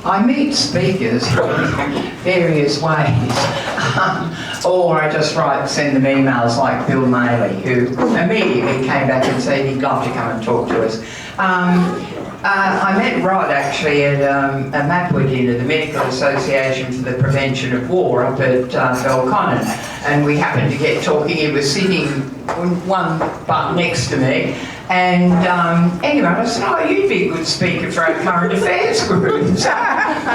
I meet speakers in various ways, or I just send them emails like Bill Maley, who immediately came back and said he'd love to come and talk to us. I met Rod actually at a MAPWA dinner, the Medical Association for the Prevention of War, up at Belconnen, and we happened to get talking. He was sitting one butt next to me, and anyway, I said, oh, you'd be a good speaker for our current affairs group. So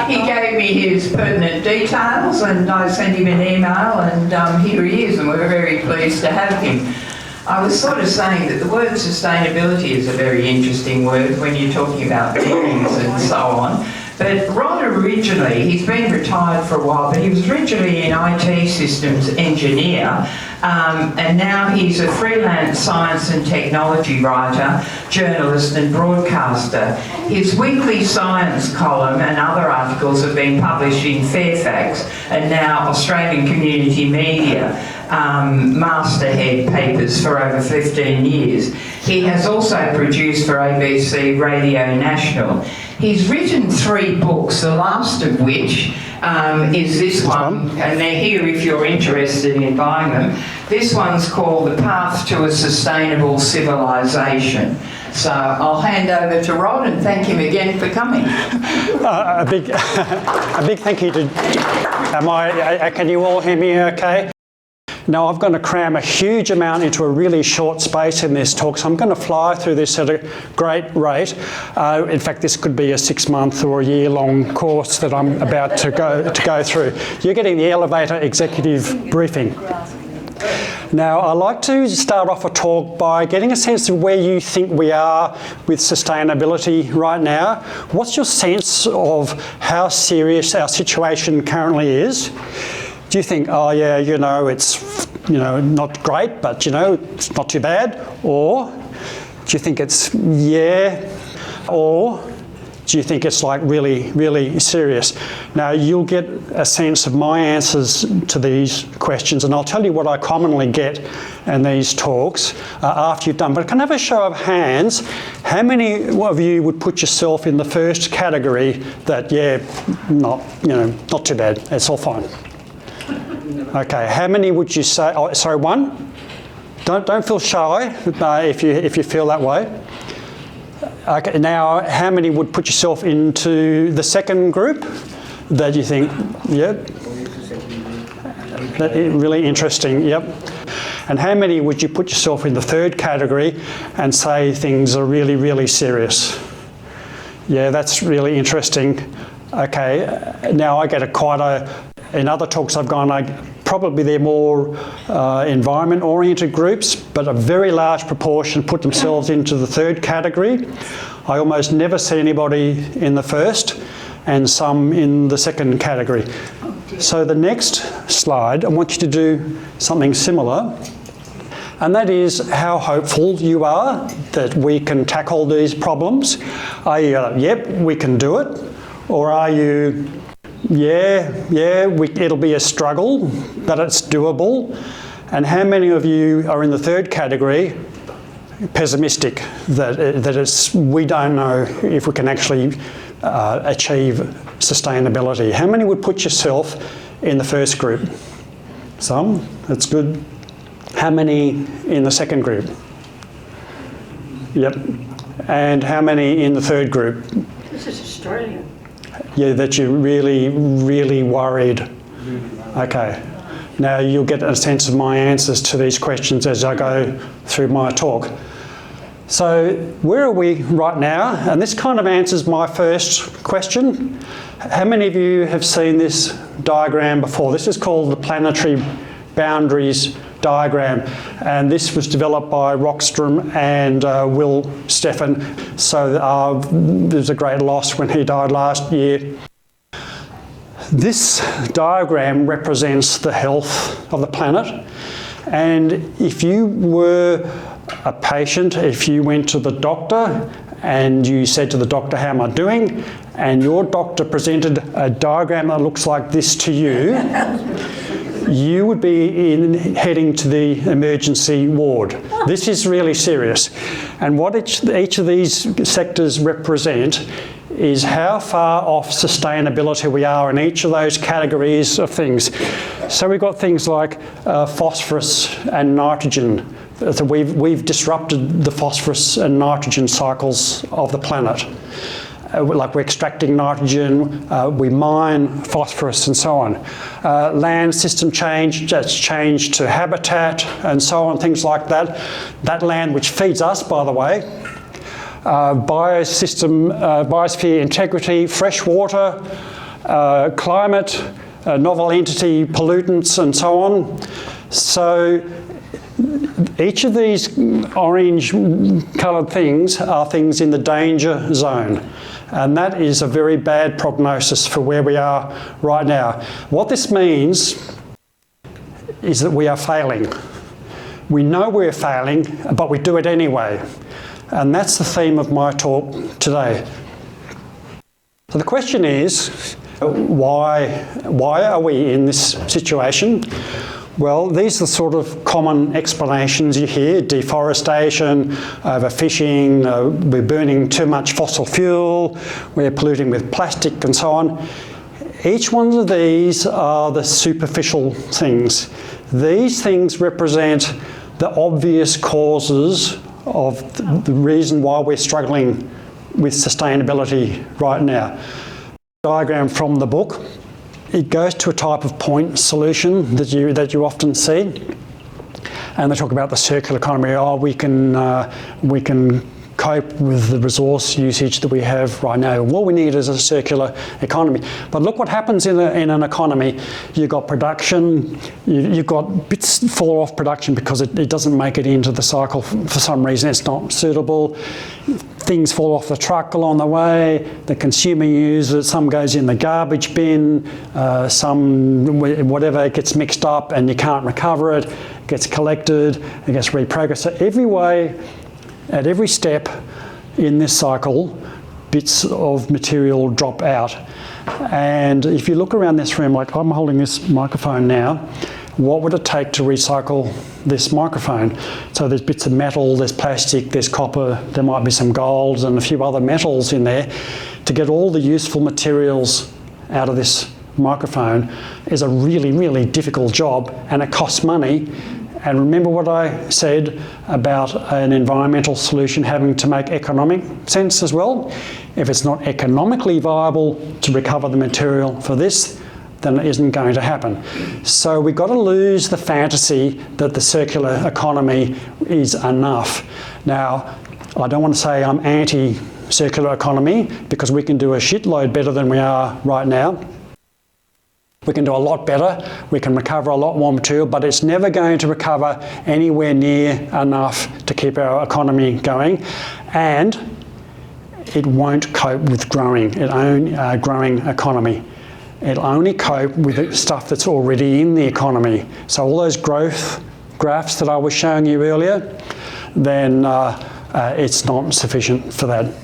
he gave me his pertinent details, and I sent him an email, and here he is, and we're very pleased to have him. I was sort of saying that the word sustainability is a very interesting word when you're talking about beings and so on. But Rod originally, he's been retired for a while, but he was originally an IT systems engineer, and now he's a freelance science and technology writer, journalist and broadcaster. His weekly science column and other articles have been published in Fairfax and now Australian Community Media masthead papers for over 15 years. He has also produced for ABC Radio National. He's written 3 books, the last of which is this one, and they're here if you're interested in buying them. This one's called The Path to a Sustainable Civilization. So I'll hand over to Rod and thank him again for coming. A big thank you to... can you all hear me okay? Now, I'm going to cram a huge amount into a really short space in this talk, so I'm going to fly through this at a great rate. In fact, this could be a 6-month or a year-long course that I'm about to go through. You're getting the elevator executive briefing. Now, I like to start off a talk by getting a sense of where you think we are with sustainability right now. What's your sense of how serious our situation currently is? Do you think, oh yeah, it's, not great, but, it's not too bad? Or do you think it's, yeah? Or do you think it's like really, really serious? Now, you'll get a sense of my answers to these questions, and I'll tell you what I commonly get in these talks after you've done. But can I have a show of hands? How many of you would put yourself in the first category that, yeah, not too bad, it's all fine? Okay, how many would you say? Oh, sorry, one. Don't feel shy if you feel that way. Okay, now how many would put yourself into the second group that you think, yep, really interesting, yep. And how many would you put yourself in the third category and say things are really, really serious? Yeah, that's really interesting. Okay, now I get in other talks I've gone, probably they're more environment-oriented groups, but a very large proportion put themselves into the third category. I almost never see anybody in the first, and some in the second category. So the next slide, I want you to do something similar, and that is how hopeful you are that we can tackle these problems. Are you, yep, we can do it? Or are you, it'll be a struggle, but it's doable? And how many of you are in the third category, pessimistic, that we don't know if we can actually achieve sustainability? How many would put yourself in the first group? Some, that's good. How many in the second group? Yep. And how many in the third group? This is Australia. Yeah, that you're really, really worried. Okay. Now you'll get a sense of my answers to these questions as I go through my talk. So where are we right now? And this kind of answers my first question. How many of you have seen this diagram before? This is called the planetary boundaries diagram, and this was developed by Rockstrom and Will Steffen. So there's a great loss when he died last year. This diagram represents the health of the planet, and if you were a patient, if you went to the doctor and you said to the doctor, how am I doing? And your doctor presented a diagram that looks like this to you, you would be heading to the emergency ward. This is really serious. And what each of these sectors represent is how far off sustainability we are in each of those categories of things. So we've got things like phosphorus and nitrogen. So we've disrupted the phosphorus and nitrogen cycles of the planet. Like we're extracting nitrogen, we mine phosphorus and so on. Land system change, that's changed to habitat and so on, things like that. That land which feeds us, by the way. Biosphere integrity, fresh water, climate, novel entity pollutants and so on. So each of these orange coloured things are things in the danger zone. And that is a very bad prognosis for where we are right now. What this means is that we are failing. We know we're failing, but we do it anyway. And that's the theme of my talk today. So the question is, why are we in this situation? Well, these are the sort of common explanations you hear: deforestation, overfishing, we're burning too much fossil fuel, we're polluting with plastic and so on. Each one of these are the superficial things. These things represent the obvious causes of the reason why we're struggling with sustainability right now. Diagram from the book. It goes to a type of point solution that you often see, and they talk about the circular economy. Oh, we can cope with the resource usage that we have right now. What we need is a circular economy. But look what happens in an economy. You've got production, you've got bits fall off production because it doesn't make it into the cycle for some reason. It's not suitable. Things fall off the truck along the way, the consumer uses it, some goes in the garbage bin, some, whatever, it gets mixed up and you can't recover it, it gets collected, it gets reprocessed. So every way, at every step in this cycle, bits of material drop out. And if you look around this room, like I'm holding this microphone now, what would it take to recycle this microphone? So there's bits of metal, there's plastic, there's copper, there might be some golds and a few other metals in there. To get all the useful materials out of this microphone is a really, really difficult job, and it costs money. And remember what I said about an environmental solution having to make economic sense as well? If it's not economically viable to recover the material for this, then it isn't going to happen. So we've got to lose the fantasy that the circular economy is enough. Now, I don't want to say I'm anti-circular economy, because we can do a shitload better than we are right now. We can do a lot better, we can recover a lot more material, but it's never going to recover anywhere near enough to keep our economy going, and it won't cope with growing economy. It'll only cope with the stuff that's already in the economy. So all those growth graphs that I was showing you earlier, then it's not sufficient for that.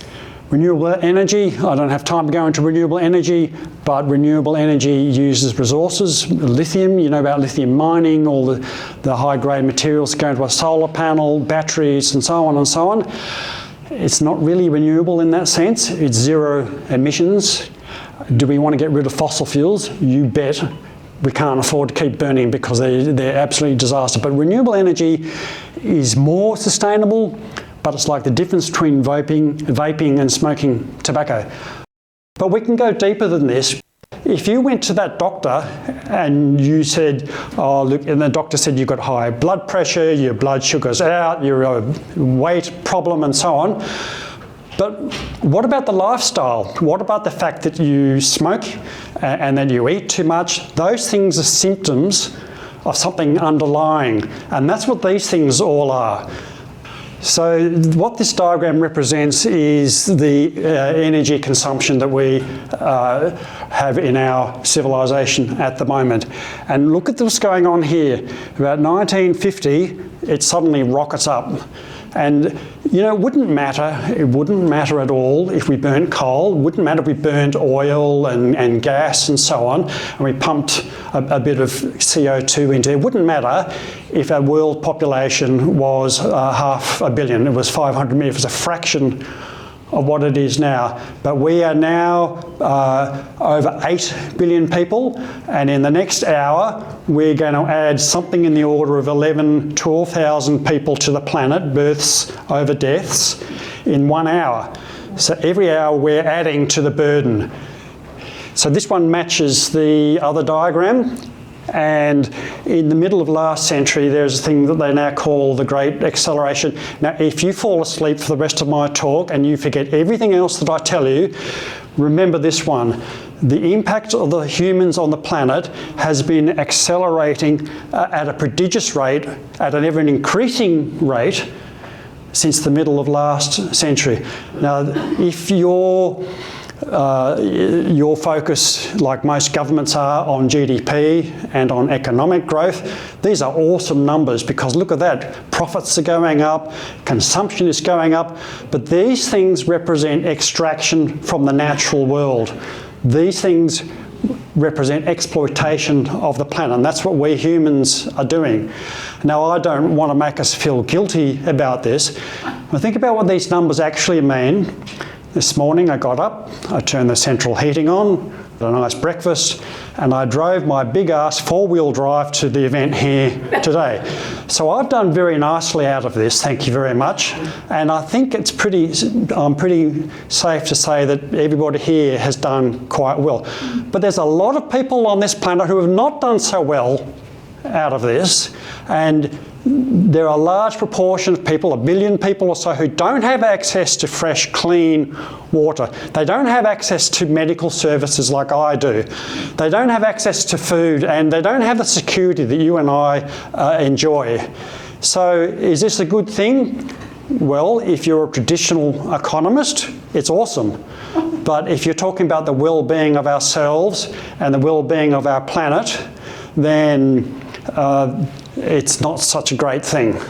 Renewable energy, I don't have time to go into renewable energy, but renewable energy uses resources. Lithium, you know about lithium mining, all the high-grade materials going to a solar panel, batteries, and so on and so on. It's not really renewable in that sense. It's zero emissions. Do we want to get rid of fossil fuels? You bet. We can't afford to keep burning because they're absolutely disaster. But renewable energy is more sustainable, but it's like the difference between vaping and smoking tobacco. But we can go deeper than this. If you went to that doctor and you said, oh look, and the doctor said you've got high blood pressure, your blood sugar's out, you're a weight problem and so on. But what about the lifestyle? What about the fact that you smoke and that you eat too much? Those things are symptoms of something underlying, and that's what these things all are. So what this diagram represents is the energy consumption that we have in our civilization at the moment. And look at what's going on here. About 1950, it suddenly rockets up. And you know, it wouldn't matter at all if we burnt coal, it wouldn't matter if we burnt oil and gas and so on, and we pumped a bit of CO2 into it. It wouldn't matter if our world population was 500 million, it was 500 million, it was a fraction of what it is now. But we are now over 8 billion people, and in the next hour we're going to add something in the order of 12,000 people to the planet, births over deaths, in 1 hour. So every hour we're adding to the burden. So this one matches the other diagram. And in the middle of last century, there's a thing that they now call the Great Acceleration. Now, if you fall asleep for the rest of my talk and you forget everything else that I tell you, remember this one. The impact of the humans on the planet has been accelerating at a prodigious rate, at an ever increasing rate, since the middle of last century. Now, if your focus, like most governments are, on GDP and on economic growth, these are awesome numbers because look at that. Profits are going up, consumption is going up, but these things represent extraction from the natural world. These things represent exploitation of the planet, and that's what we humans are doing. Now, I don't want to make us feel guilty about this, but think about what these numbers actually mean. This morning I got up, I turned the central heating on, had a nice breakfast, and I drove my big ass four-wheel drive to the event here today. So I've done very nicely out of this, thank you very much. And I think I'm pretty safe to say that everybody here has done quite well. But there's a lot of people on this planet who have not done so well out of this, and there are a large proportion of people, 1 billion people or so, who don't have access to fresh, clean water. They don't have access to medical services like I do. They don't have access to food, and they don't have the security that you and I enjoy. So is this a good thing? Well, if you're a traditional economist, it's awesome. But if you're talking about the well-being of ourselves and the well-being of our planet, then it's not such a great thing.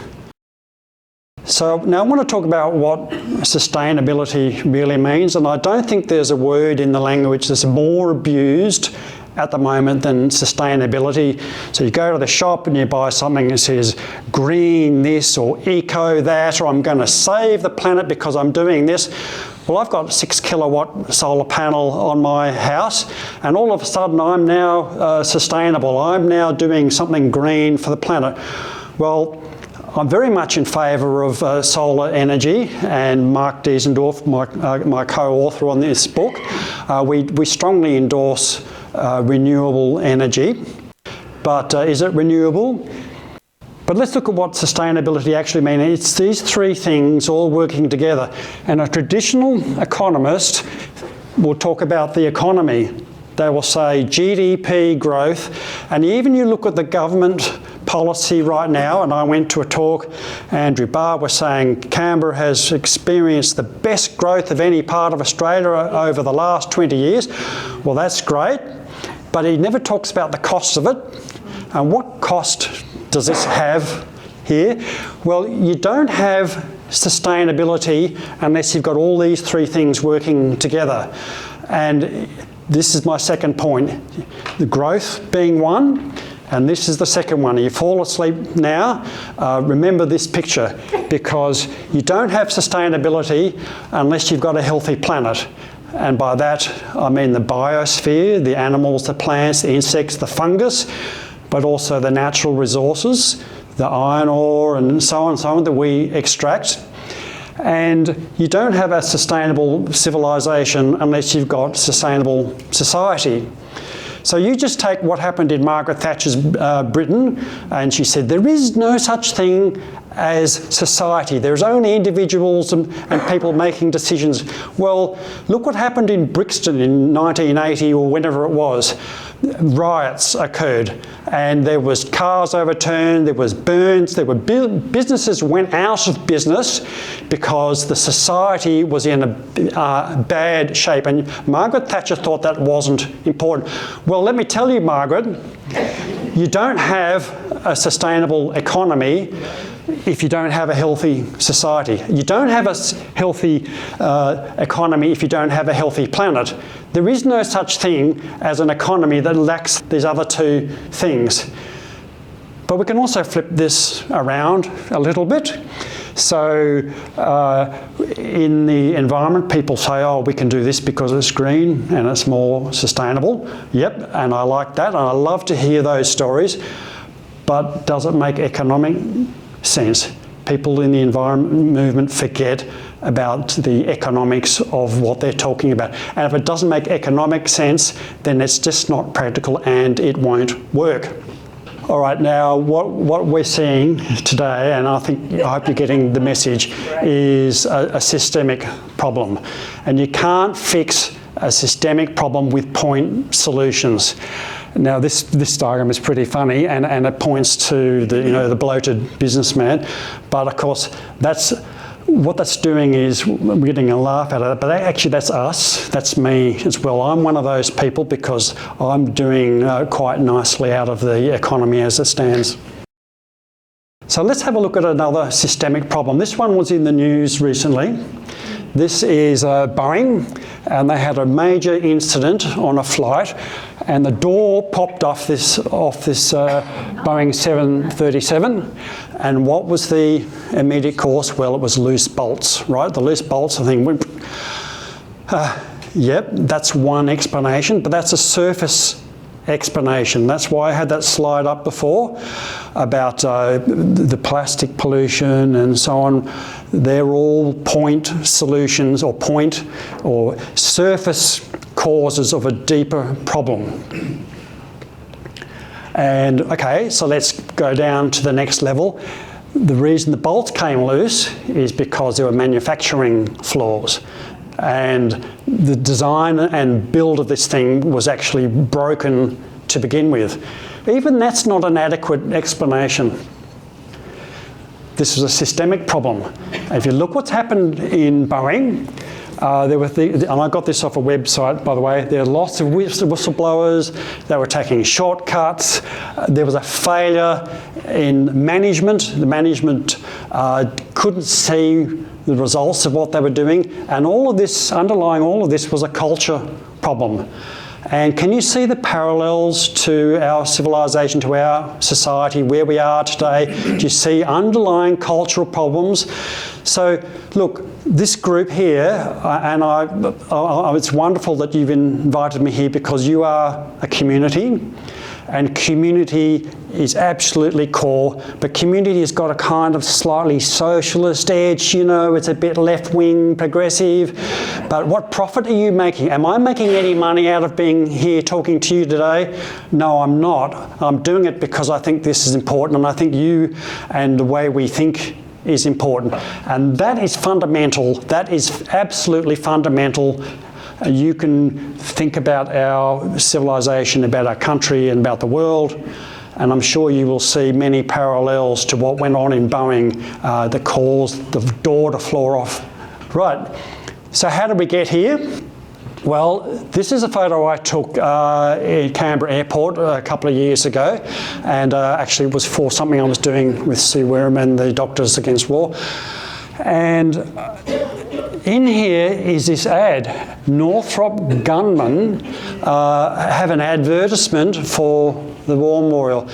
So now I want to talk about what sustainability really means, and I don't think there's a word in the language that's more abused at the moment than sustainability. So you go to the shop and you buy something that says green this or eco that, or I'm going to save the planet because I'm doing this. Well, I've got a 6 kilowatt solar panel on my house, and all of a sudden I'm now sustainable. I'm now doing something green for the planet. Well, I'm very much in favour of solar energy, and Mark Diesendorf, my co-author on this book, we strongly endorse renewable energy. But is it renewable? But let's look at what sustainability actually means. It's these three things all working together. And a traditional economist will talk about the economy. They will say GDP growth. And even you look at the government policy right now, and I went to a talk, Andrew Barr was saying Canberra has experienced the best growth of any part of Australia over the last 20 years. Well, that's great. But he never talks about the cost of it. And what cost does this have here? Well, you don't have sustainability unless you've got all these three things working together. And this is my second point. The growth being one, and this is the second one. You fall asleep now, remember this picture, because you don't have sustainability unless you've got a healthy planet. And by that, I mean the biosphere, the animals, the plants, the insects, the fungus, but also the natural resources, the iron ore and so on that we extract. And you don't have a sustainable civilization unless you've got sustainable society. So you just take what happened in Margaret Thatcher's Britain, and she said there is no such thing as society. There's only individuals and people making decisions. Well, look what happened in Brixton in 1980 or whenever it was. Riots occurred, and there was cars overturned, there was burns, there were businesses went out of business because the society was in a bad shape, and Margaret Thatcher thought that wasn't important. Well, let me tell you, Margaret, you don't have a sustainable economy if you don't have a healthy society. You don't have a healthy economy if you don't have a healthy planet. There is no such thing as an economy that lacks these other two things. But we can also flip this around a little bit. So in the environment, people say, oh, we can do this because it's green and it's more sustainable. Yep, and I like that, and I love to hear those stories. But does it make economic sense? People in the environment movement forget about the economics of what they're talking about. And if it doesn't make economic sense, then it's just not practical and it won't work. All right, now what we're seeing today, and I hope you're getting the message, is a systemic problem. And you can't fix a systemic problem with point solutions. Now this diagram is pretty funny, and it points to the bloated businessman, but of course what that's doing is we're getting a laugh out of it, but actually that's us, that's me as well. I'm one of those people because I'm doing quite nicely out of the economy as it stands. So let's have a look at another systemic problem. This one was in the news recently. This is Boeing, and they had a major incident on a flight, and the door popped off this Boeing 737. And what was the immediate cause? Well, it was loose bolts, right? The loose bolts, I think, went. Yep, that's one explanation, but that's a surface explanation. That's why I had that slide up before about the plastic pollution and so on. They're all point solutions or point or surface causes of a deeper problem. And okay, so let's go down to the next level. The reason the bolts came loose is because there were manufacturing flaws. And the design and build of this thing was actually broken to begin with. Even that's not an adequate explanation. This is a systemic problem. If you look what's happened in Boeing, and I got this off a website, by the way, there are lots of whistleblowers, they were taking shortcuts, there was a failure in management. The management couldn't see the results of what they were doing, and all of this, underlying all of this, was a culture problem. And can you see the parallels to our civilization, to our society, where we are today? Do you see underlying cultural problems? So, look, this group here, and it's wonderful that you've invited me here because you are a community, and community is absolutely core, but community has got a kind of slightly socialist edge, it's a bit left-wing, progressive. But what profit are you making? Am I making any money out of being here talking to you today? No, I'm not. I'm doing it because I think this is important, and I think you and the way we think is important. And that is fundamental. That is absolutely fundamental. You can think about our civilization, about our country, and about the world, and I'm sure you will see many parallels to what went on in Boeing that caused the door to fall off. Right, so how did we get here? Well, this is a photo I took in Canberra Airport a couple of years ago, and actually it was for something I was doing with Sue Wareham and the Doctors Against War. And in here is this ad. Northrop gunmen have an advertisement for the War Memorial.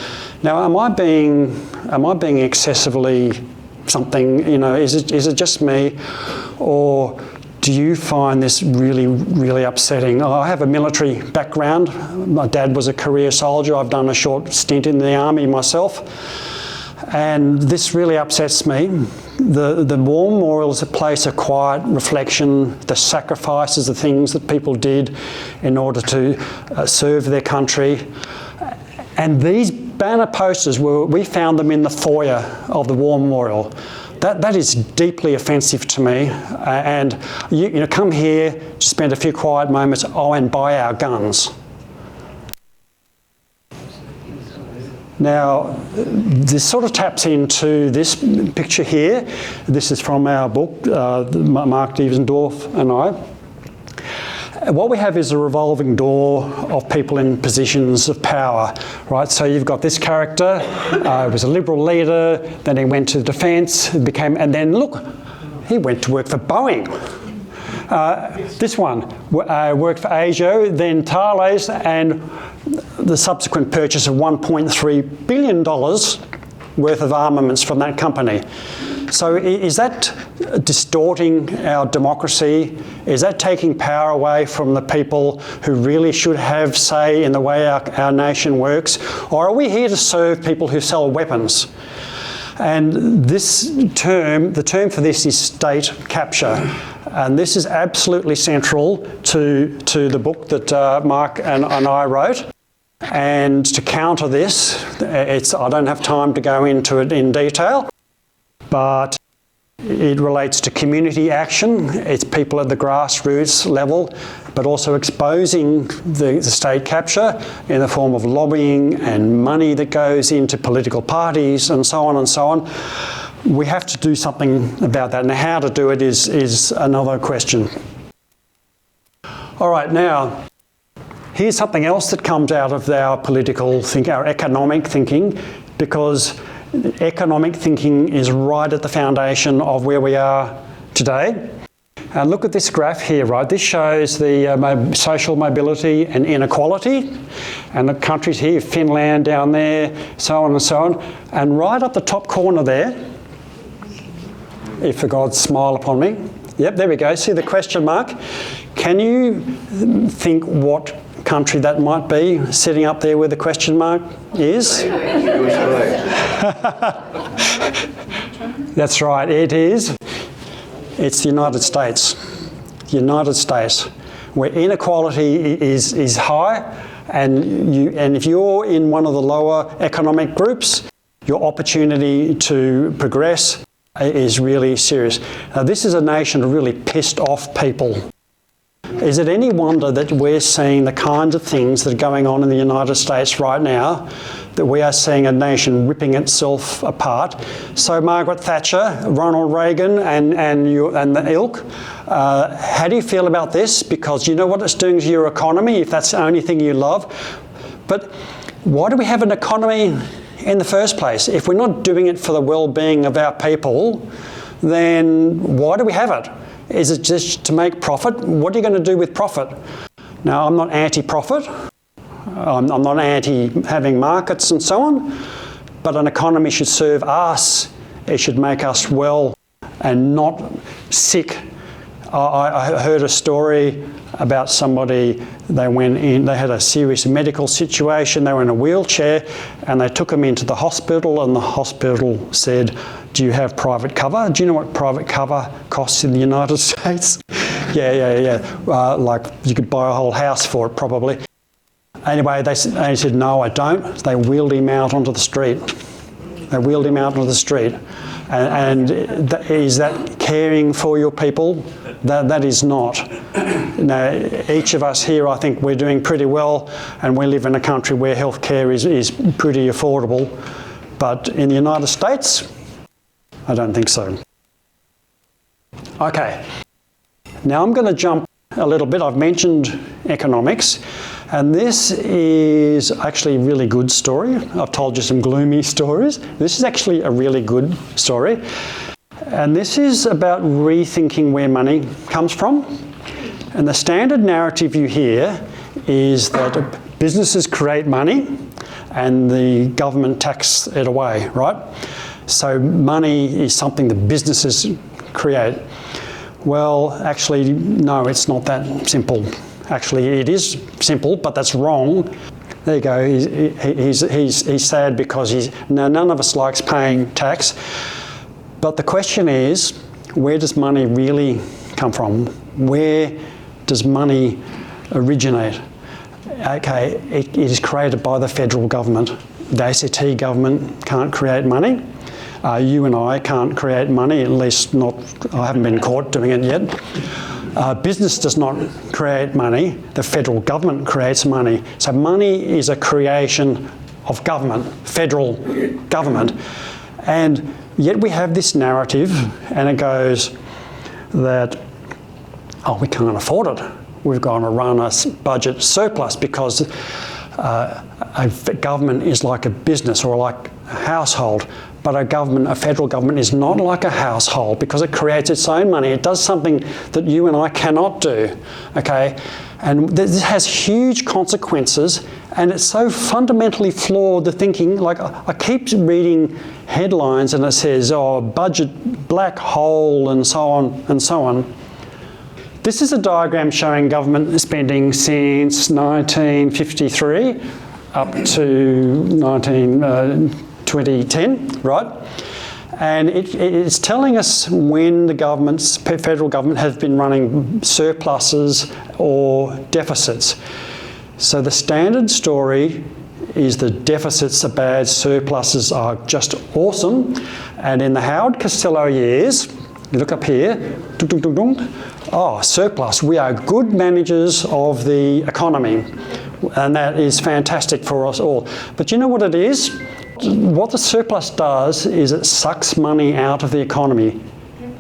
Now, am I being excessively something? Is it just me, or do you find this really, really upsetting? I have a military background. My dad was a career soldier. I've done a short stint in the army myself. And this really upsets me. The War Memorial is a place of quiet reflection, the sacrifices, the things that people did in order to serve their country. And these banner posters, we found them in the foyer of the War Memorial. That is deeply offensive to me. And you come here, spend a few quiet moments, and buy our guns. Now, this sort of taps into this picture here. This is from our book, Mark Diesendorf and I. What we have is a revolving door of people in positions of power, right? So you've got this character, he was a Liberal leader, then he went to defence, and then look, he went to work for Boeing. This one worked for ASIO, then Thales, and the subsequent purchase of $1.3 billion worth of armaments from that company. So is that distorting our democracy? Is that taking power away from the people who really should have say in the way our nation works? Or are we here to serve people who sell weapons? And this term, the term for this is state capture. And this is absolutely central to the book that Mark and I wrote. And to counter this, I don't have time to go into it in detail, but it relates to community action. It's people at the grassroots level, but also exposing the state capture in the form of lobbying and money that goes into political parties and so on and so on. We have to do something about that, and how to do it is another question. All right, now, here's something else that comes out of our political thinking, our economic thinking, because economic thinking is right at the foundation of where we are today. And look at this graph here, right? This shows the social mobility and inequality. And the countries here, Finland down there, so on and so on. And right up the top corner there, if God smile upon me. Yep, there we go. See the question mark? Can you think what country that might be sitting up there where the question mark is? That's right, it is. It's the United States. The United States, where inequality is high, and if you're in one of the lower economic groups, your opportunity to progress is really serious. Now, this is a nation of really pissed off people. Is it any wonder that we're seeing the kinds of things that are going on in the United States right now, that we are seeing a nation ripping itself apart? So Margaret Thatcher, Ronald Reagan and the ilk, how do you feel about this? Because you know what it's doing to your economy if that's the only thing you love. But why do we have an economy in the first place? If we're not doing it for the well-being of our people, then why do we have it? Is it just to make profit? What are you going to do with profit? Now, I'm not anti-profit. I'm not anti having markets and so on, but an economy should serve us. It should make us well and not sick. I heard a story about somebody, they went in, they had a serious medical situation, they were in a wheelchair, and they took them into the hospital, and the hospital said, do you have private cover? Do you know what private cover costs in the United States? Yeah. Like you could buy a whole house for it probably. Anyway, they said, no, I don't. They wheeled him out onto the street. And is that caring for your people? That is not. Now, each of us here, I think we're doing pretty well, and we live in a country where healthcare is pretty affordable. But in the United States, I don't think so. Okay, now I'm going to jump a little bit. I've mentioned economics, and this is actually a really good story. I've told you some gloomy stories. This is actually a really good story. And this is about rethinking where money comes from. And the standard narrative you hear is that businesses create money and the government tax it away, right? So money is something that businesses create. Well, actually, no, it's not that simple. Actually, it is simple, but that's wrong. There you go. He's sad because none of us likes paying tax. But the question is, where does money really come from? Where does money originate? Okay, it is created by the federal government. The ACT government can't create money. You and I can't create money, at least not, I haven't been caught doing it yet. Business does not create money, the federal government creates money. So money is a creation of government, federal government. And yet we have this narrative, and it goes that, oh, we can't afford it. We've got to run a budget surplus because a government is like a business or like a household. But a federal government is not like a household because it creates its own money. It does something that you and I cannot do, okay? And this has huge consequences, and it's so fundamentally flawed, the thinking. Like, I keep reading headlines and it says, oh, budget black hole and so on and so on. This is a diagram showing government spending since 1953 up to 2010, right? And it's telling us when the federal government have been running surpluses or deficits. So the standard story is the deficits are bad, surpluses are just awesome. And in the Howard Costello years, you look up here, oh, surplus, we are good managers of the economy. And that is fantastic for us all. But you know what it is? What the surplus does is it sucks money out of the economy.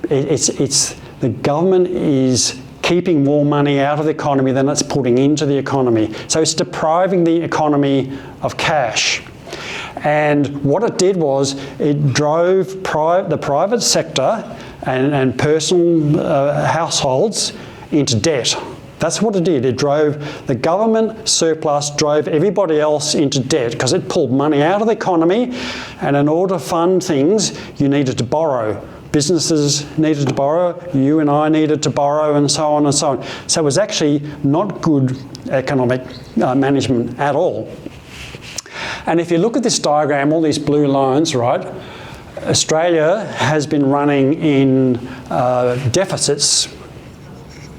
The government is keeping more money out of the economy than it's putting into the economy. So it's depriving the economy of cash. And what it did was it drove the private sector and personal households into debt. That's what it did. It drove the government surplus, drove everybody else into debt because it pulled money out of the economy, and in order to fund things, you needed to borrow. Businesses needed to borrow, you and I needed to borrow, and so on and so on. So it was actually not good economic management at all. And if you look at this diagram, all these blue lines, right, Australia has been running in deficits,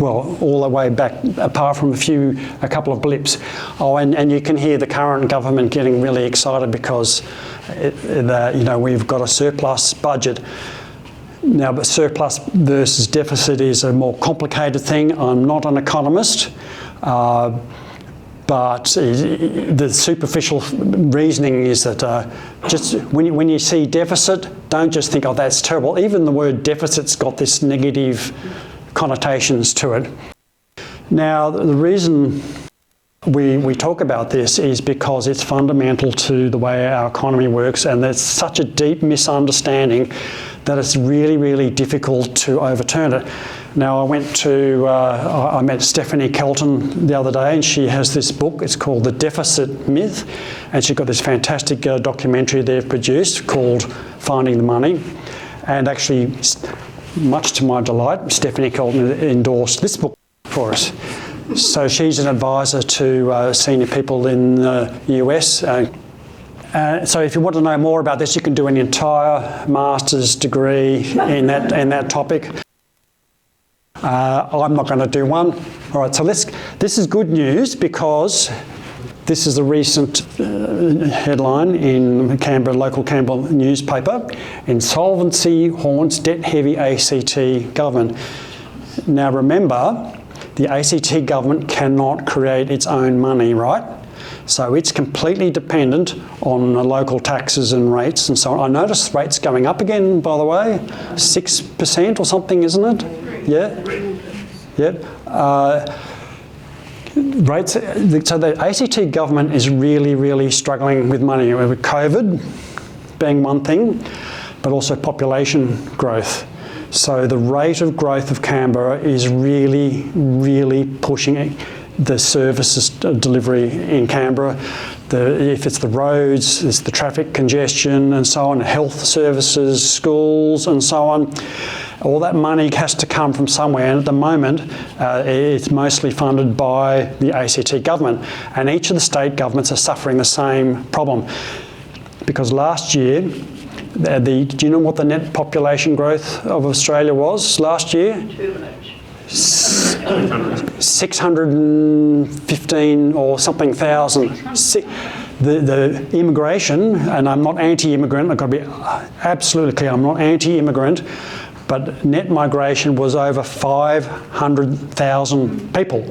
well, all the way back, apart from a couple of blips. Oh, and you can hear the current government getting really excited because we've got a surplus budget. Now, but surplus versus deficit is a more complicated thing. I'm not an economist, but the superficial reasoning is that just when you see deficit, don't just think, oh, that's terrible. Even the word deficit's got this negative connotations to it. Now, the reason we talk about this is because it's fundamental to the way our economy works, and there's such a deep misunderstanding that it's really, really difficult to overturn it. Now, I met Stephanie Kelton the other day, and she has this book. It's called The Deficit Myth, and she's got this fantastic documentary they've produced called Finding the Money. And actually, much to my delight, Stephanie Kelton endorsed this book for us. So she's an advisor to senior people in the US. So if you want to know more about this, you can do an entire master's degree in that topic. I'm not going to do one. All right, so this is good news because this is a recent headline in local Canberra newspaper. Insolvency haunts debt-heavy ACT government. Now remember, the ACT government cannot create its own money, right? So it's completely dependent on local taxes and rates and so on. I noticed rates going up again, by the way, 6% or something, isn't it? Yeah. Rates. So the ACT government is really, really struggling with money, with COVID being one thing, but also population growth. So the rate of growth of Canberra is really, really pushing the services delivery in Canberra. If it's the roads, it's the traffic congestion and so on, health services, schools and so on. All that money has to come from somewhere, and at the moment it's mostly funded by the ACT government, and each of the state governments are suffering the same problem. Because last year, do you know what the net population growth of Australia was last year? 615 or something thousand. The immigration, and I'm not anti-immigrant, I've got to be absolutely clear, I'm not anti-immigrant, but net migration was over 500,000 people.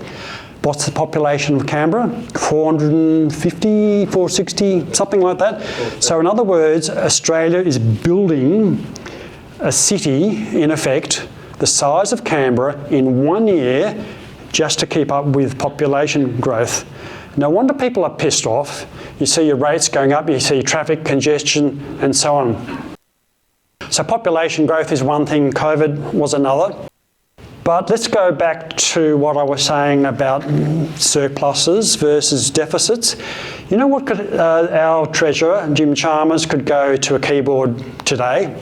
What's the population of Canberra? 450, 460, something like that. So in other words, Australia is building a city, in effect, the size of Canberra in 1 year just to keep up with population growth. No wonder people are pissed off. You see your rates going up, you see traffic congestion and so on. So population growth is one thing, COVID was another. But let's go back to what I was saying about surpluses versus deficits. You know what could, our treasurer, Jim Chalmers, could go to a keyboard today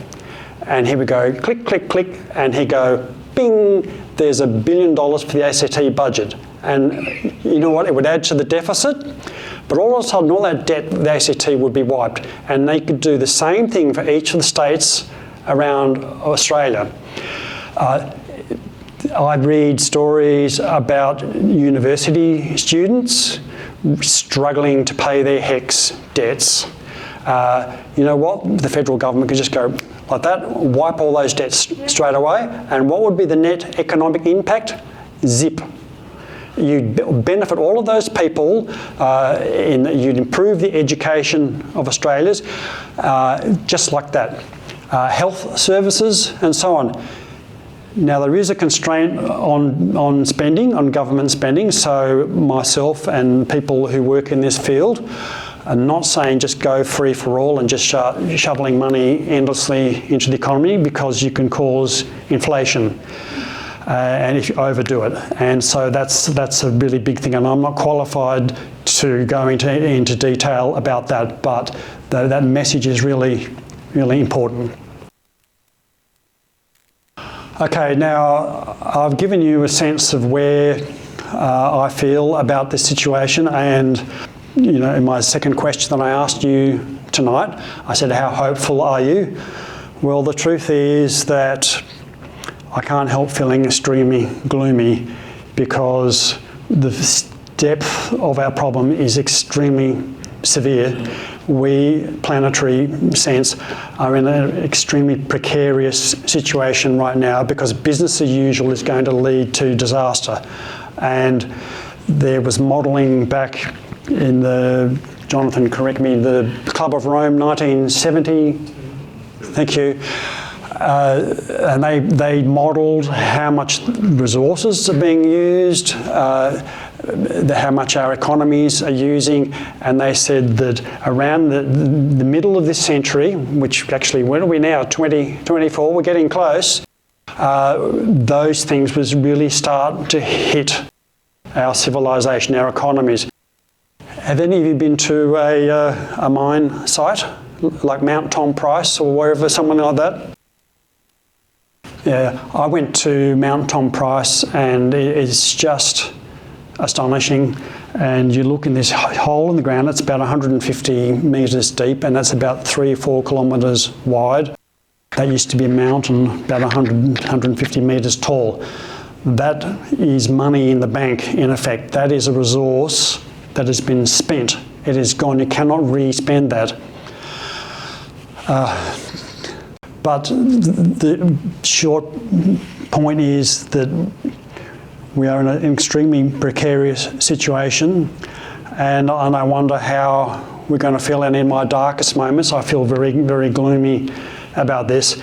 and he would go click, click, click, and he'd go, bing, there's $1 billion for the ACT budget. And you know what, it would add to the deficit, but all of a sudden all that debt, the ACT would be wiped. And they could do the same thing for each of the states around Australia. I read stories about university students struggling to pay their HECS debts. You know what? The federal government could just go like that, wipe all those debts straight away, and what would be the net economic impact? Zip. You'd benefit all of those people, you'd improve the education of Australians, just like that. Health services and so on. Now there is a constraint on spending, on government spending, so myself and people who work in this field are not saying just go free for all and just shoveling money endlessly into the economy, because you can cause inflation and if you overdo it. And so that's a really big thing, and I'm not qualified to go into detail about that, but that message is really, really important. Okay, now I've given you a sense of where I feel about this situation, and you know, in my second question that I asked you tonight, I said, how hopeful are you? Well, the truth is that I can't help feeling extremely gloomy, because the depth of our problem is extremely severe. We, planetary sense, are in an extremely precarious situation right now, because business as usual is going to lead to disaster. And there was modelling back in the, Jonathan, correct me, the Club of Rome, 1970, thank you. And they modelled how much resources are being used, how much our economies are using, and they said that around the middle of this century, which actually, when are we now, 2024, we're getting close, those things was really start to hit our civilization, our economies. Have any of you been to a mine site, like Mount Tom Price or wherever, someone like that? Yeah, I went to Mount Tom Price, and it's just astonishing. And you look in this hole in the ground, it's about 150 metres deep, and that's about 3 or 4 kilometres wide. That used to be a mountain about 150 metres tall. That is money in the bank, in effect. That is a resource that has been spent. It is gone. You cannot re-spend that. But the short point is that we are in an extremely precarious situation, and I wonder how we're going to feel. And in my darkest moments, I feel very, very gloomy about this.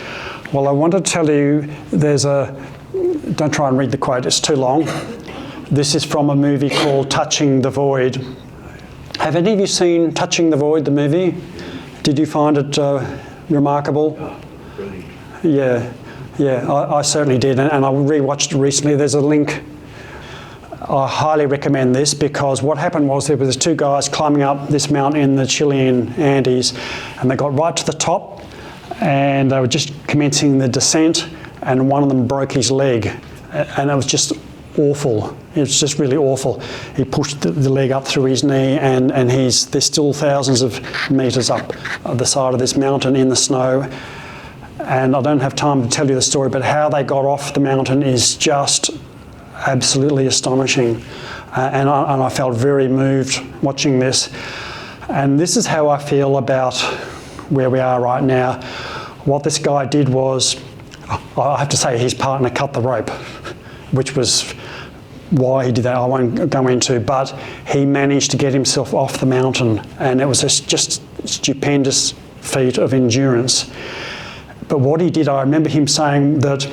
Well, I want to tell you, don't try and read the quote, it's too long. This is from a movie called Touching the Void. Have any of you seen Touching the Void, the movie? Did you find it remarkable? Yeah, I certainly did, and I rewatched it recently. There's a link. I highly recommend this, because what happened was there was 2 guys climbing up this mountain in the Chilean Andes, and they got right to the top, and they were just commencing the descent, and one of them broke his leg, and it was just awful. It was just really awful. He pushed the leg up through his knee, and there's still thousands of metres up the side of this mountain in the snow. And I don't have time to tell you the story, but how they got off the mountain is just absolutely astonishing. And I felt very moved watching this. And this is how I feel about where we are right now. What this guy did was, I have to say, his partner cut the rope, which was why he did that I won't go into, but he managed to get himself off the mountain, and it was just stupendous feat of endurance. But what he did, I remember him saying that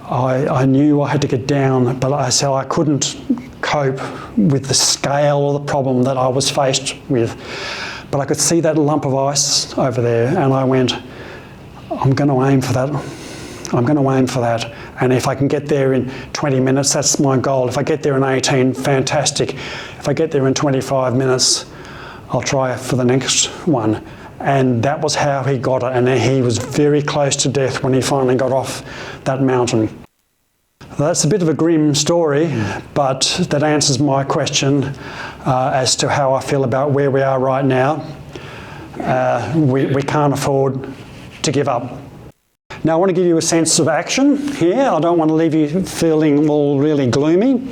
I knew I had to get down, but I said I couldn't cope with the scale of the problem that I was faced with. But I could see that lump of ice over there, and I went, I'm going to aim for that. I'm going to aim for that. And if I can get there in 20 minutes, that's my goal. If I get there in 18, fantastic. If I get there in 25 minutes, I'll try for the next one. And that was how he got it. And he was very close to death when he finally got off that mountain. That's a bit of a grim story, but that answers my question as to how I feel about where we are right now. We can't afford to give up. Now I want to give you a sense of action here. I don't want to leave you feeling all really gloomy.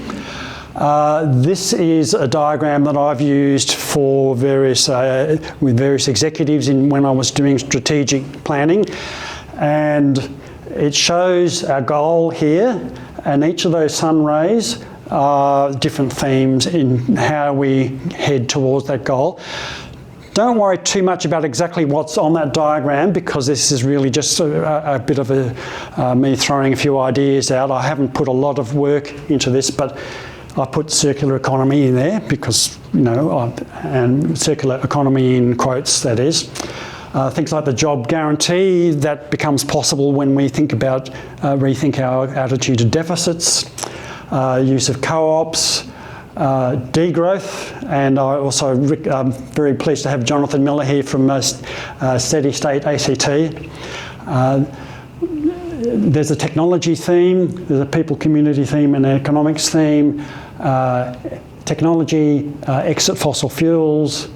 This is a diagram that I've used for various with various executives when I was doing strategic planning, and it shows our goal here, and each of those sun rays are different themes in how we head towards that goal. Don't worry too much about exactly what's on that diagram, because this is really just a bit of me throwing a few ideas out. I haven't put a lot of work into this, but I put circular economy in there because, and circular economy in quotes, that is. Things like the job guarantee, that becomes possible when we think about, rethink our attitude to deficits, use of co-ops, degrowth, and I also am very pleased to have Jonathan Miller here from Steady State ACT. There's a technology theme, there's a people community theme and an economics theme, technology, exit fossil fuels,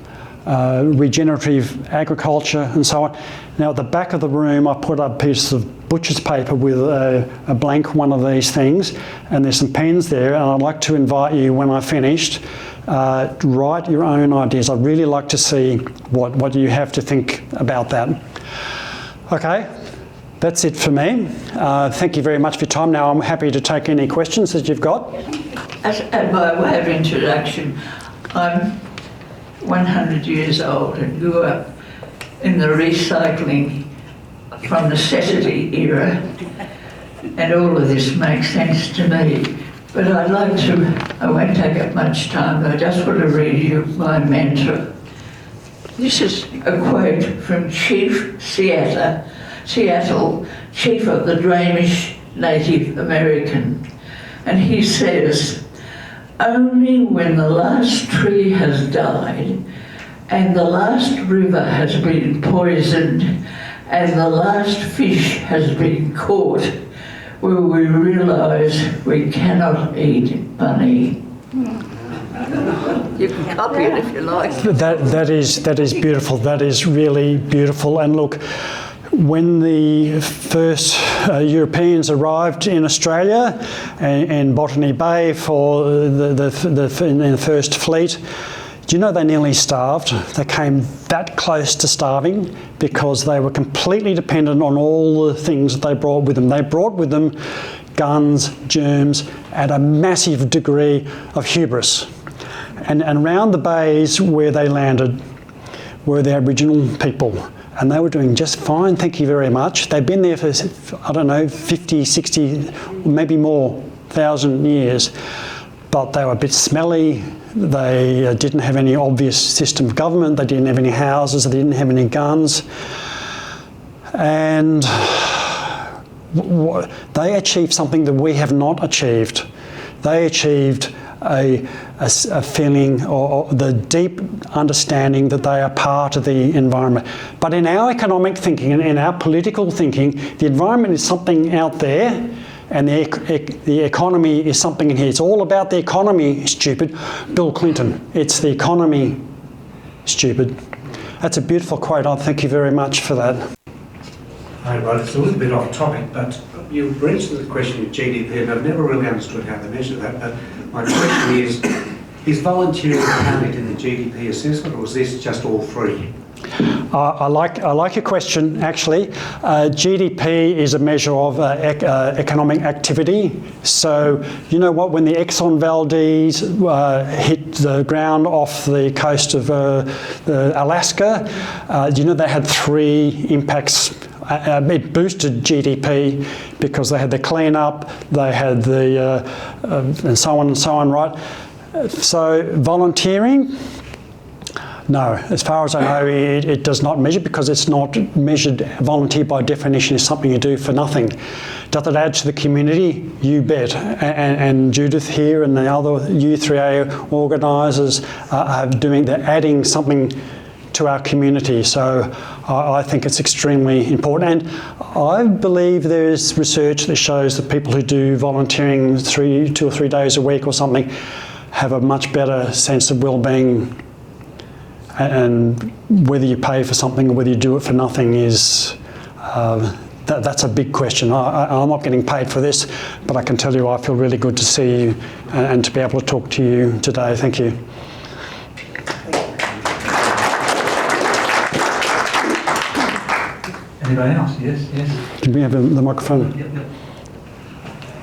regenerative agriculture and so on. Now at the back of the room I put up a piece of butcher's paper with a blank one of these things, and there's some pens there, and I'd like to invite you when I've finished, write your own ideas. I'd really like to see what you have to think about that. Okay, that's it for me. Thank you very much for your time. Now I'm happy to take any questions that you've got. As by way of introduction, I'm 100 years old and grew up in the recycling from necessity era, and all of this makes sense to me. But I won't take up much time, but I just want to read you my mantra. This is a quote from Chief Seattle, Chief of the Danish Native American, and he says, "Only when the last tree has died and the last river has been poisoned and the last fish has been caught will we realise we cannot eat bunny." You can copy it if you like. That is beautiful. That is really beautiful. And look, when the first Europeans arrived in Australia and Botany Bay for in the first fleet, do you know they nearly starved? They came that close to starving because they were completely dependent on all the things that they brought with them. They brought with them guns, germs, and a massive degree of hubris. And around the bays where they landed were the Aboriginal people. And they were doing just fine, thank you very much. They'd been there for, I don't know, 50, 60, maybe more, 1,000 years. But they were a bit smelly. They didn't have any obvious system of government. They didn't have any houses. They didn't have any guns. And they achieved something that we have not achieved. They achieved a feeling or the deep understanding that they are part of the environment. But in our economic thinking and in our political thinking, the environment is something out there and the economy is something in here. It's all about the economy, stupid. Bill Clinton, it's the economy, stupid. That's a beautiful quote. I thank you very much for that. Hi, Rod. It's a little bit off topic, but you raised the question of GDP, and I've never really understood how they measure that. But my question is volunteering counted in the GDP assessment, or is this just all free? I like your question, actually. GDP is a measure of economic activity. So, you know what, when the Exxon Valdez hit the ground off the coast of Alaska, you know they had 3 impacts. It boosted GDP because they had the clean-up, they had the, and so on, right? So volunteering, No, as far as I know, it does not measure because it's not measured. Volunteer by definition is something you do for nothing. Does it add to the community? You bet. And Judith here and the other U3A organisers they're adding something to our community. So I think it's extremely important. And I believe there is research that shows that people who do volunteering 2 or 3 days a week or something have a much better sense of well-being. And whether you pay for something or whether you do it for nothing is, that's a big question. I'm not getting paid for this, but I can tell you I feel really good to see you and to be able to talk to you today. Thank you. Anybody else? Yes, yes. Can we have the microphone?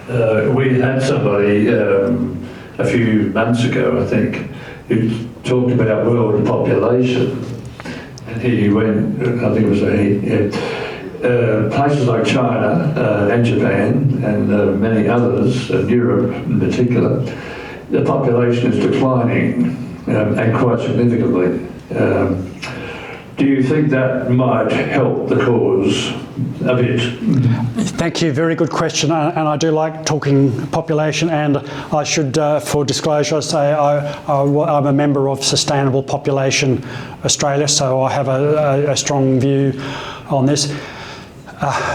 Yep. We had somebody a few months ago, I think, who talked about world population, and he went, I think it was places like China and Japan and many others, and Europe in particular, the population is declining and quite significantly. Do you think that might help the cause a bit? Thank you, very good question, and I do like talking population, and I should, for disclosure, say I'm a member of Sustainable Population Australia, so I have a strong view on this.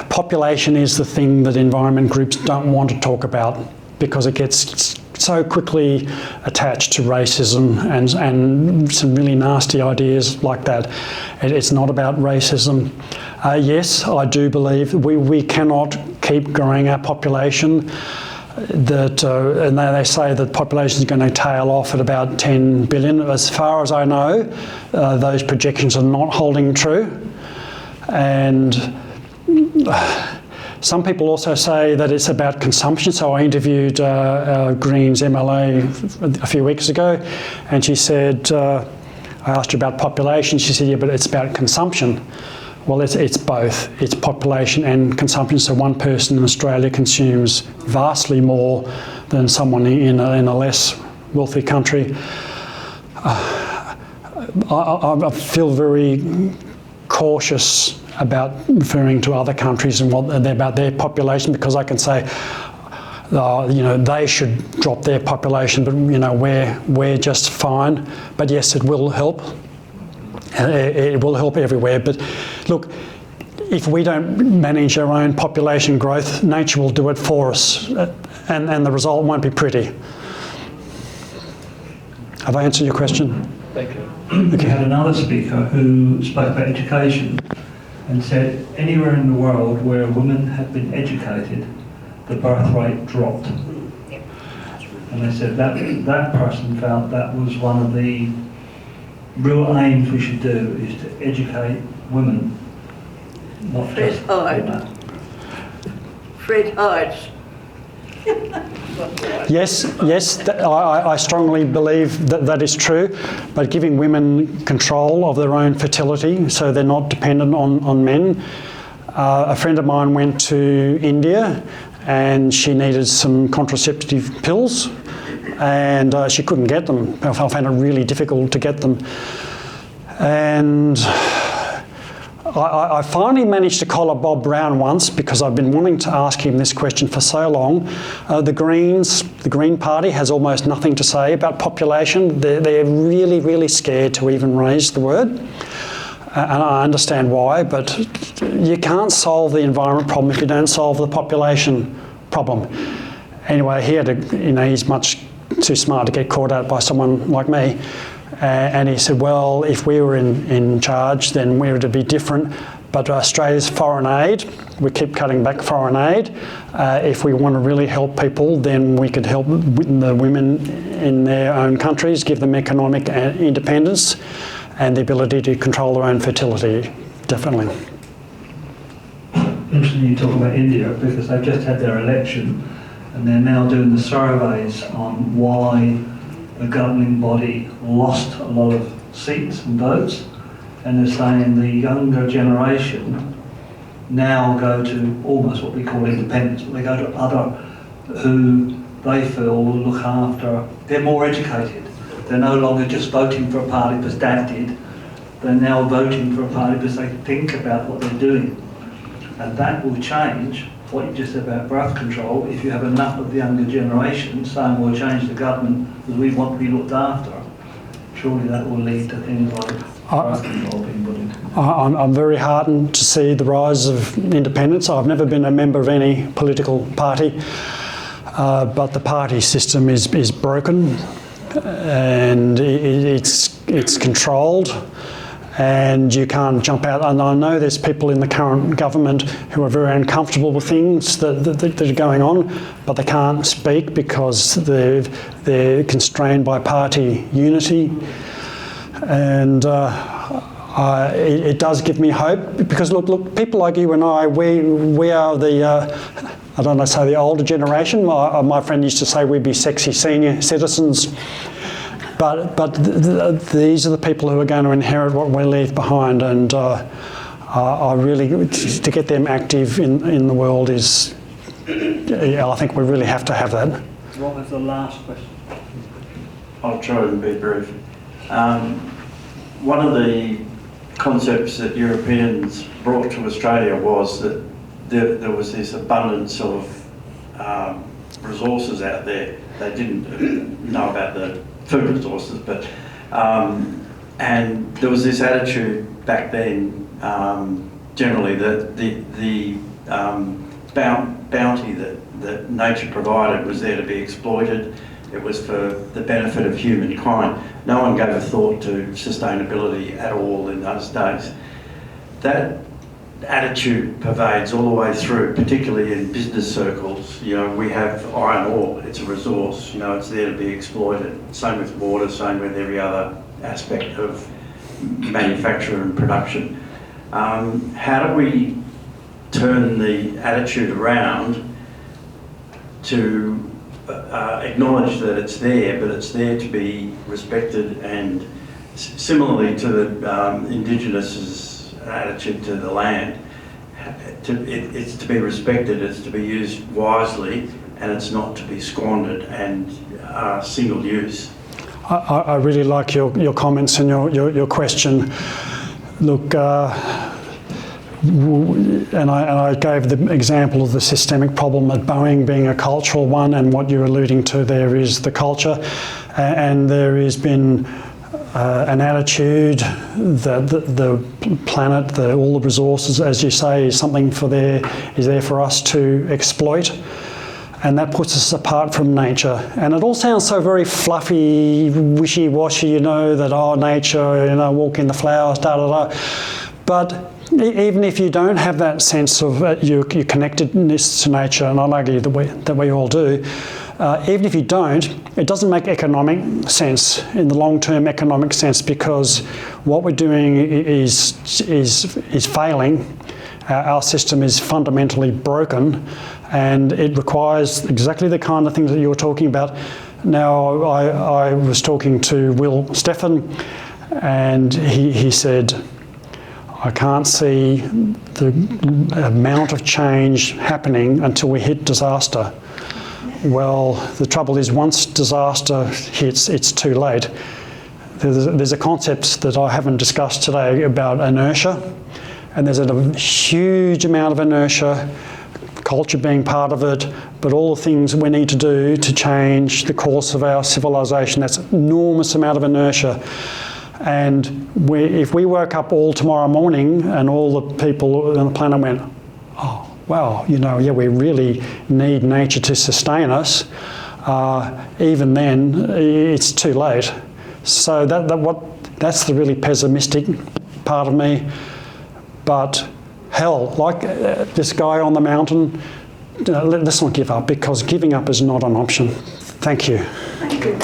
Population is the thing that environment groups don't want to talk about because it gets so quickly attached to racism and some really nasty ideas like that. It's not about racism. Yes, I do believe we cannot keep growing our population. And they say that population is going to tail off at about 10 billion. As far as I know, those projections are not holding true. And some people also say that it's about consumption. So I interviewed Green's MLA a few weeks ago, and she said, I asked her about population. She said, yeah, but it's about consumption. Well, it's both. It's population and consumption. So one person in Australia consumes vastly more than someone in a less wealthy country. I feel very cautious about referring to other countries and about their population, because I can say, they should drop their population, but we're just fine. But yes, it will help. It will help everywhere. But look, if we don't manage our own population growth, nature will do it for us, and the result won't be pretty. Have I answered your question? Thank you. Okay. We had another speaker who spoke about education and said anywhere in the world where women have been educated, the birth rate dropped. And they said that person felt that was one of the real aims we should do, is to educate women, not just men. Fred Hyde. Yes, I strongly believe that is true, but giving women control of their own fertility so they're not dependent on men. A friend of mine went to India and she needed some contraceptive pills, and she couldn't get them. I found it really difficult to get them. And I finally managed to collar Bob Brown once, because I've been wanting to ask him this question for so long. The Green Party has almost nothing to say about population. They're really, really scared to even raise the word. And I understand why, but you can't solve the environment problem if you don't solve the population problem. Anyway, he's much too smart to get caught out by someone like me. And he said, well, if we were in charge, then we would be different. But Australia's foreign aid, we keep cutting back foreign aid. If we want to really help people, then we could help the women in their own countries, give them economic independence and the ability to control their own fertility, definitely. Interesting you talk about India, because they've just had their election and they're now doing the surveys on why the governing body lost a lot of seats and votes, and they're saying the younger generation now go to almost what we call independents, but they go to other who they feel will look after, they're more educated, They're no longer just voting for a party because Dad did. They're now voting for a party because they think about what they're doing. And that will change what you just said about birth control. If you have enough of the younger generation saying we'll change the government because we want to be looked after, surely that will lead to things like birth control being put into. I'm very heartened to see the rise of independence. I've never been a member of any political party, but the party system is broken and it's controlled, and you can't jump out. And I know there's people in the current government who are very uncomfortable with things that are going on, but they can't speak because they're constrained by party unity. And it does give me hope, because look, people like you and I, we are the, I don't know, say the older generation. My friend used to say we'd be sexy senior citizens. But these are the people who are going to inherit what we leave behind, and I really, to get them active in the world is, I think we really have to have that. What was the last question? I'll try and be brief. One of the concepts that Europeans brought to Australia was that there was this abundance of resources out there. They didn't know about the food resources, but and there was this attitude back then, generally, that the bounty that nature provided was there to be exploited. It was for the benefit of humankind. No one gave a thought to sustainability at all in those days. That attitude pervades all the way through, particularly in business circles. You know, we have iron ore, it's a resource, you know, it's there to be exploited. Same with water, same with every other aspect of manufacture and production. How do we turn the attitude around to acknowledge that it's there, but it's there to be respected, and similarly to the Indigenous' attitude to the land, it's to be respected, it's to be used wisely, and it's not to be squandered and single use. I really like your comments and your question. Look, and I gave the example of the systemic problem at Boeing being a cultural one, and what you're alluding to there is the culture, and there has been an attitude that the planet, all the resources, as you say, is something is there for us to exploit, and that puts us apart from nature. And it all sounds so very fluffy, wishy-washy, you know, that nature, you know, walk in the flowers, da-da-da. But even if you don't have that sense of your connectedness to nature, and I'll argue that we all do, even if you don't, it doesn't make economic sense, in the long-term economic sense, because what we're doing is failing. Our system is fundamentally broken, and it requires exactly the kind of things that you were talking about. Now, I was talking to Will Steffen, and he said, I can't see the amount of change happening until we hit disaster. Well, the trouble is, once disaster hits, it's too late. There's a concept that I haven't discussed today about inertia, and there's a huge amount of inertia, culture being part of it, but all the things we need to do to change the course of our civilization. That's an enormous amount of inertia. And if we woke up all tomorrow morning and all the people on the planet went, oh, wow, you know, yeah, we really need nature to sustain us, even then, it's too late. So that's the really pessimistic part of me. But hell, like this guy on the mountain, let's not give up, because giving up is not an option. Thank you. Thank you.